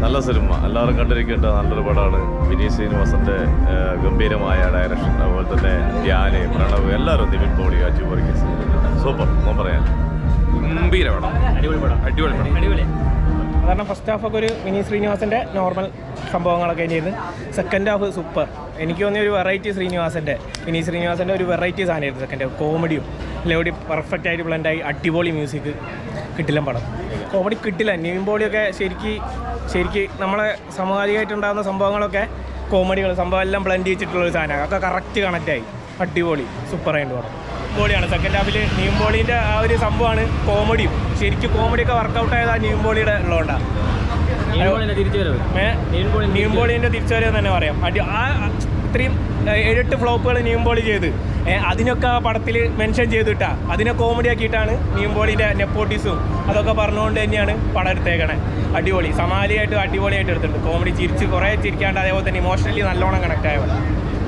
നല്ല സിനിമ, എല്ലാവരും കണ്ടിരിക്കേണ്ട നല്ലൊരു പടമാണ്. വിനീത് ശ്രീനിവാസൻ്റെ ഗംഭീരമായ ഡയറക്ഷൻ, അതുപോലെ തന്നെ ധ്യാന്, പ്രണവ്, എല്ലാവരും, നിവിൻ പോളി, അജു വർഗീസ്, സൂപ്പർ ഒന്നും പറയാൻ. ഗംഭീര പടം, അടിപൊളി പടം, അടിപൊളി പടം, അടിപൊളി. കാരണം ഫസ്റ്റ് ഹാഫൊക്കെ ഒരു വിനീത് ശ്രീനിവാസൻ്റെ നോർമൽ സംഭവങ്ങളൊക്കെ തന്നെയായിരുന്നു. Second half super. എനിക്ക് തോന്നിയ ഒരു വെറൈറ്റി വിനീത് ശ്രീനിവാസൻ്റെ ഒരു വെറൈറ്റി സാധനമായിരുന്നു സെക്കൻഡ് ഹാഫ്. കോമഡിയും എല്ലാം പെർഫെക്റ്റ് ആയിട്ട് ബ്ലെൻഡായി, അടിപൊളി മ്യൂസിക്, കിട്ടില്ല പടം. കോമഡി കിട്ടില്ല. നിവിൻ പോളിയൊക്കെ ശരിക്ക് നമ്മളെ സമകാലികമായിട്ടുണ്ടാകുന്ന സംഭവങ്ങളൊക്കെ കോമഡികൾ സംഭവം എല്ലാം ബ്ലെൻഡ് ചെയ്തിട്ടുള്ളൊരു സാധനമാണ്. അതൊക്കെ കറക്റ്റ് കണക്റ്റായി, അടിപൊളി, സൂപ്പറായിട്ട് പടം. പോളിയാണ് സെക്കൻഡ് ഹാഫിൽ നിവിൻ പോളീൻ്റെ ആ ഒരു സംഭവമാണ് കോമഡിയും. ശരിക്കും കോമഡിയൊക്കെ വർക്കൗട്ട് ആയത് ആ നിവിൻ പോളിയുടെ ഉള്ളതുകൊണ്ടാണ്. നിവിൻ പോളീൻ്റെ തിരിച്ചുവരവ് തന്നെ പറയാം. ഇത്രയും 7-8 ഫ്ലോപ്പുകൾ നിവിൻ പോളി ചെയ്ത് അതിനൊക്കെ ആ പടത്തിൽ മെൻഷൻ ചെയ്തിട്ടാ അതിനെ കോമഡി ആക്കിയിട്ടാണ് നിവിൻ പോളിൻ്റെ നെപ്പോട്ടിസും അതൊക്കെ പറഞ്ഞുകൊണ്ട് തന്നെയാണ് പടം എടുത്തേക്കണേ. അടിപൊളി, സമാലിയായിട്ട് അടിപൊളിയായിട്ട് എടുത്തിട്ടുണ്ട്. കോമഡി കുറേ ചിരിക്കാണ്ട്, അതേപോലെ തന്നെ ഇമോഷണലി നല്ലോണം കണക്ട് ആയ പടം.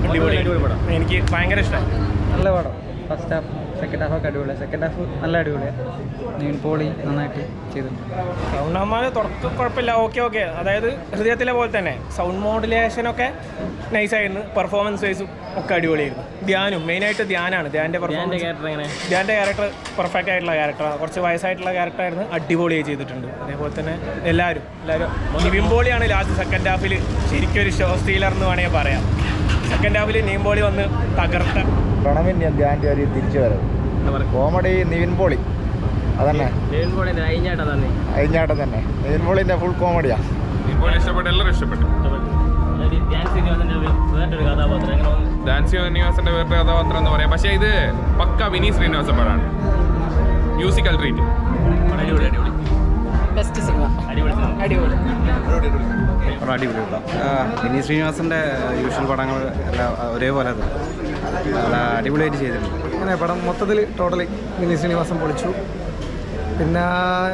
അടിപൊളി പടം, എനിക്ക് ഭയങ്കര ഇഷ്ടമായി. നല്ല പടം. ഫസ്റ്റ് ഹാഫ് സെക്കൻഡ് ഹാഫൊക്കെ അടിപൊളിയാണ്. സെക്കൻഡ് ഹാഫ് നല്ല അടിപൊളിയാണ്. നിവിൻ പോളി നന്നായിട്ട് ചെയ്തിട്ടുണ്ട്. സൗണ്ട് അമ്മാര് തുടക്കം കുഴപ്പമില്ല, ഓക്കെ. അതായത് ഹൃദയത്തിലെ പോലെ തന്നെ സൗണ്ട് മോഡുലേഷനൊക്കെ നൈസായിരുന്നു. പെർഫോമൻസ് വൈസും ഒക്കെ അടിപൊളിയായിരുന്നു. ധ്യാനും മെയിനായിട്ട് ധ്യാനാണ്. ധ്യാൻ്റെ ക്യാരക്ടർ പെർഫെക്റ്റ് ആയിട്ടുള്ള ക്യാരക്ടറാണ്. കുറച്ച് വയസ്സായിട്ടുള്ള ക്യാരക്ടറായിരുന്നു, അടിപൊളിയായി ചെയ്തിട്ടുണ്ട്. അതേപോലെ തന്നെ എല്ലാവരും നിവിൻ പോളിയാണ് ലാസ്റ്റ് സെക്കൻഡ് ഹാഫിൽ ശരിക്കൊരു ഷോ സ്റ്റീലർ എന്ന് വേണമെങ്കിൽ പറയാം. സെക്കൻഡ് ഹാഫിൽ നിവിൻ പോളി വന്ന് തകർത്ത പ്രണവിൻ്റെ ധ്യാൻ്റെ ഒരു തിരിച്ചു വരവ്. കോമഡി നിവിൻ പോളി അതന്നെ, അഴിഞ്ഞാട്ടം തന്നെ. നിവിൻ പോളിൻ്റെ ഫുൾ കോമഡിയാണ്. ഇഷ്ടപ്പെട്ടു, എല്ലാവരും ഇഷ്ടപ്പെട്ടു. ഡാൻസ് ശ്രീനിവാസന്റെ വേറെ കഥാപാത്രം എന്ന് പറയാം. പക്ഷേ ഇത് പക്ക വിനീത് ശ്രീനിവാസൻ പടമാണ്. മ്യൂസിക്കൽ ട്രീറ്റ്, ബെസ്റ്റ് സിനിമ, അടിപൊളി. വിനീത് ശ്രീനിവാസൻ്റെ യൂഷ്വൽ പടങ്ങൾ എല്ലാം ഒരേപോലെ നല്ല അടിപൊളിയായിട്ട് ചെയ്തിട്ടുണ്ട്. അങ്ങനെ പടം മൊത്തത്തിൽ ടോട്ടലി വിനീത് ശ്രീനിവാസൻ പൊളിച്ചു. പിന്നെ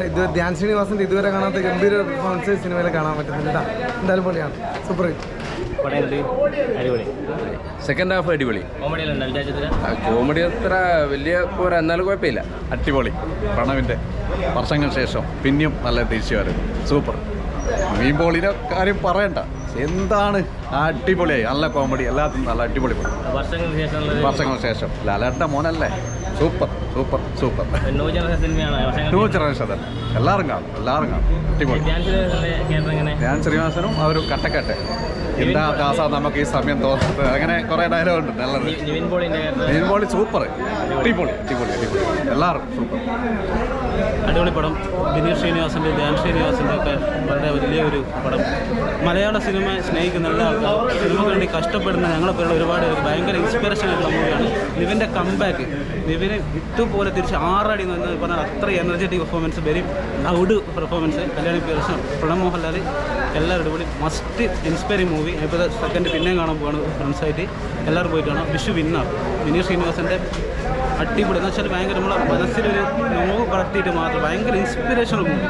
ഇത് ധ്യാൻ ശ്രീനിവാസൻ്റെ ഇതുവരെ കാണാത്ത ഗംഭീര പെർഫോമൻസ് സിനിമയിൽ കാണാൻ പറ്റുന്നുണ്ട്. എന്തായാലും പൊളിയാണ്, സൂപ്പർ. സെക്കൻഡ് ഹാഫ് അടിപൊളി. കോമഡി അത്ര വലിയ പോരാ, എന്നാലും കുഴപ്പമില്ല. അടിപൊളി. പ്രണവിൻ്റെ വർഷങ്ങൾക്ക് ശേഷം പിന്നെയും നല്ല തിരിച്ചു വരും, സൂപ്പർ. നിവിൻ പോളിയുടെ കാര്യം പറയണ്ട, എന്താണ് അടിപൊളിയായി. നല്ല കോമഡി, എല്ലാത്തിനും നല്ല അടിപൊളി. വർഷങ്ങൾക്ക് ശേഷം ലാലേട്ടൻ്റെ മോനല്ലേ, സൂപ്പർ. ന്യൂ ജനറേഷൻ തന്നെ, എല്ലാവരും കാണും. അടിപൊളി. ധ്യാൻ ശ്രീനിവാസനും ആ ഒരു കട്ടക്കട്ടെ, എന്താ ദാസ നമുക്ക് ഈ സമയം തോന്നുന്നത്, അങ്ങനെ കുറേ ഡയലോഗ് ഉണ്ട്. നല്ലത്. നിവിൻ പോളി സൂപ്പർ, അടിപൊളി. എല്ലാവരും സൂപ്പർ. അടിപൊളി പടം. വിനീത് ശ്രീനിവാസൻ്റെ, ധ്യാൻ ശ്രീനിവാസൻ്റെ ഒക്കെ വളരെ വലിയൊരു പടം. മലയാള സിനിമ സ്നേഹിക്കുന്ന എല്ലാ ആൾക്കാരും, സിനിമയ്ക്ക് വേണ്ടി കഷ്ടപ്പെടുന്ന ഞങ്ങളെപ്പോലുള്ള ഒരുപാട് ഭയങ്കര ഇൻസ്പിറേഷൻ ആയിട്ടുള്ള മൂവിയാണ്. നിവിൻ്റെ കംബാക്ക്, നിവിന് ഇതുപോലെ തിരിച്ച് 6 അടി എന്ന് പറഞ്ഞാൽ അത്ര energetic performance, very loud performance. Kalyani Priyadarshan, Pranav Mohanlal, എല്ലാവരും അടിപൊളി. Must inspiring movie. ഇപ്പോൾ സെക്കൻഡ് പിന്നെയും കാണാൻ പോവാണ് ഫ്രണ്ട്സായിട്ട്. എല്ലാവരും പോയിട്ട് കാണാം. വിഷു വിന്നർ വിനീത് ശ്രീനിവാസൻ്റെ അടിപൊളി എന്ന് വെച്ചാൽ ഭയങ്കര നമ്മളെ മനസ്സിലൊരു നോവ് വളർത്തിയിട്ട് മാത്രം ഭയങ്കര ഇൻസ്പിറേഷണൽ മൂവി.